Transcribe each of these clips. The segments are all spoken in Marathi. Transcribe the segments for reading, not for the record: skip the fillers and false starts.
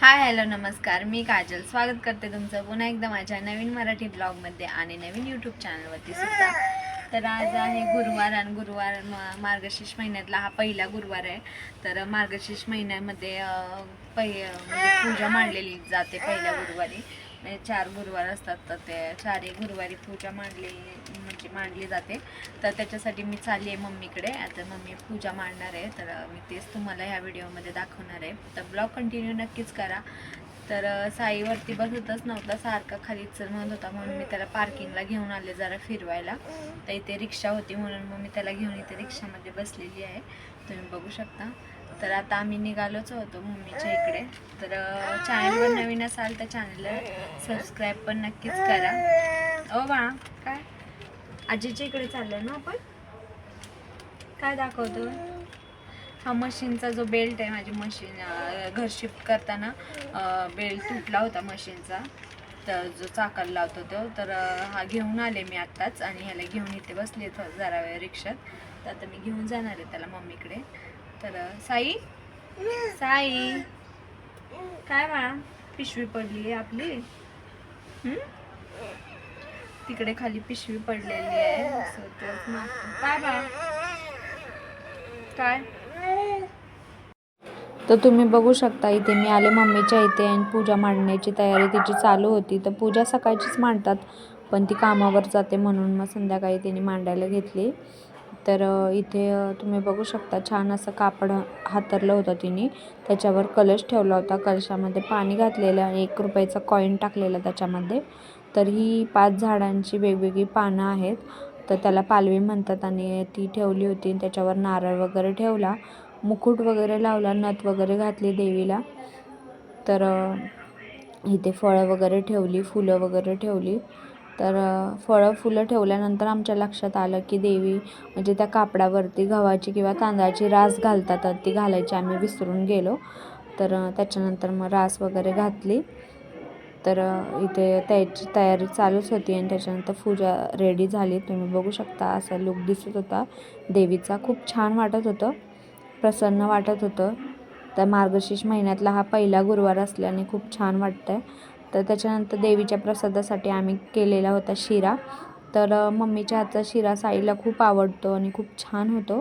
हाय हॅलो नमस्कार, मी काजल स्वागत करते तुमचं पुन्हा एकदा माझ्या नवीन मराठी ब्लॉगमध्ये आणि नवीन यूट्यूब चॅनलवरती सुद्धा. तर आज आहे गुरुवार आणि गुरुवार मार्गशीर्ष महिन्यातला हा पहिला गुरुवार आहे. तर मार्गशीर्ष महिन्यामध्ये म्हणजे पूजा मांडलेली जाते पहिल्या गुरुवारी. म्हणजे 4 गुरुवार असतात, तर ते 4ही गुरुवारी पूजा मांडली जाते. तर त्याच्यासाठी मी चालली आहे मम्मीकडे. आता मम्मी पूजा मांडणार आहे, तर मी तेच तुम्हाला ह्या व्हिडिओमध्ये दाखवणार आहे. तर ब्लॉग कंटिन्यू नक्कीच करा. तर साईवरती बसतच नव्हता, सारखा खालीच चल म्हणत होता, म्हणून मी त्याला पार्किंगला घेऊन आले जरा फिरवायला. तर इथे रिक्षा होती म्हणून मग मी त्याला घेऊन इथे रिक्षामध्ये बसलेली आहे, तुम्ही बघू शकता. तर आता आम्ही निघालोच होतो मम्मीच्या इकडे. तर चॅनलवर नवीन असाल तर चॅनलला सबस्क्राईब पण नक्कीच करा. ओ बाळा, काय आजीच्या इकडे चाललं ना आपण? काय दाखवतो? हा मशीनचा जो बेल्ट आहे, माझी मशीन घर शिफ्ट करताना बेल्ट तुटला होता मशीनचा, तर जो चाकाला लावतो तो. तर हा घेऊन आले मी आत्ताच आणि ह्याला घेऊन इथे बसले जरा वेळ रिक्षात. तर आता मी घेऊन जाणार आहे त्याला मम्मीकडे. तर साई साई काय बाळा, पिशवी पडली आहे आपली. तिकडे खाली पिशवी पडलेली आहे, काय बाळा काय. तर तुम्ही बघू शकता इथे मी आले मम्मीच्या इथे आणि पूजा मांडण्याची तयारी तिची चालू होती. तर पूजा सकाळचीच मांडतात, पण ती कामावर जाते म्हणून मग संध्याकाळी तिने मांडायला घेतली. तर इथे तुम्ही बघू शकता छान असं कापड हातरलं होतं तिने, त्याच्यावर कलश ठेवला होता, कलशामध्ये पाणी घातलेलं आणि 1 रुपयाचा कॉईन टाकलेला त्याच्यामध्ये. तर ही 5 झाडांची वेगवेगळी पानं आहेत, तर त्याला पालवी म्हणतात. आणि ती ठेवली होती, त्याच्यावर नारळ वगैरे ठेवला, मुकुट वगैरे लावला, नथ वगैरे घातली देवीला. तर इथे फळं वगैरे ठेवली, फुलं वगैरे ठेवली. तर फळं फुलं ठेवल्यानंतर आमच्या लक्षात आलं की देवी म्हणजे त्या कापडावरती गव्हाची किंवा तांदळाची रास घालतात, तर ती घालायची आम्ही विसरून गेलो. तर त्याच्यानंतर मग रास वगैरे घातली. तर इथे त्याची तयारी चालूच होती आणि त्याच्यानंतर पूजा रेडी झाली. तुम्ही बघू शकता असा लुक दिसत होता देवीचा. खूप छान वाटत होतं, प्रसन्न वाटत होतं. तर मार्गशीर्ष महिन्यातला हा पहिला गुरुवार असल्याने खूप छान वाटतं आहे. तर त्याच्यानंतर देवीच्या प्रसादासाठी आम्ही केलेला होता शिरा. तर मम्मीच्या हातचा शिरा साईला खूप आवडतो आणि खूप छान होतो.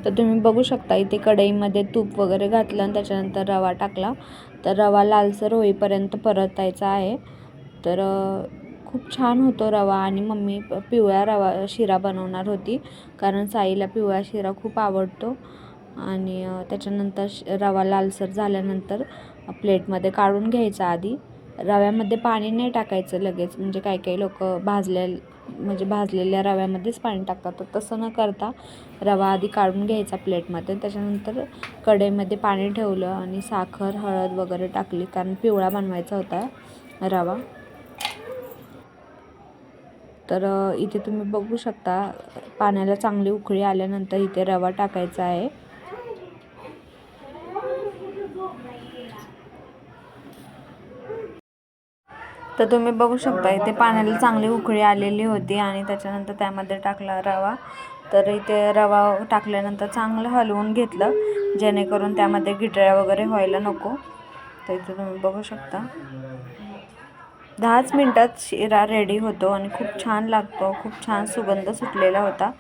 तर तुम्ही बघू शकता इथे कढईमध्ये तूप वगैरे घातलं आणि त्याच्यानंतर रवा टाकला. तर रवा लालसर होईपर्यंत परतायचा आहे. तर खूप छान होतो रवा. आणि मम्मी पिवळा रवा शिरा बनवणार होती, कारण साईला पिवळा शिरा खूप आवडतो. आणि त्याच्यानंतर रवा लालसर झाल्यानंतर प्लेटमध्ये काढून घ्यायचा. आधी रव्यामध्ये पाणी नाही टाकायचं लगेच, म्हणजे काही लोक भाजलेल्या रव्यामध्येच पाणी टाकतात, तर तसं न करता रवा आधी काढून घ्यायचा प्लेटमध्ये. त्याच्यानंतर कढईमध्ये पाणी ठेवलं आणि साखर हळद वगैरे टाकली, कारण पिवळा बनवायचा होता रवा. तर इथे तुम्ही बघू शकता पाण्याला चांगली उकळी आल्यानंतर इथे रवा टाकायचा आहे. तर तुम्ही बघू शकता इथे पाण्याला चांगली उकळी आलेली होती आणि त्याच्यानंतर त्यामध्ये टाकला रवा. तर इथे रवा टाकल्यानंतर चांगलं हलवून घेतलं, जेणेकरून त्यामध्ये गिटळ्या वगैरे व्हायला नको. तर इथे तुम्ही बघू शकता 10च मिनटात शिरा रेडी होतो आणि खूप छान लागतो, खूप छान सुगंध सुटलेला होता.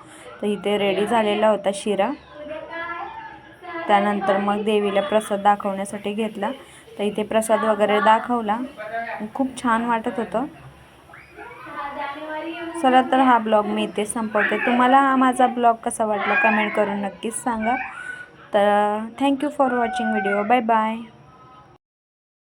तर इथे रेडी झालेला होता शिरा. त्यानंतर मग देवीला प्रसाद दाखवण्यासाठी घेतला. तर इथे प्रसाद वगैरे दाखवला, खूप छान वाटत होतं. चला तर हा ब्लॉग मी इथे संपवते. तुम्हाला हा माझा ब्लॉग कसा वाटला कमेंट करून नक्कीच सांगा. तर thank you for watching video. Bye bye.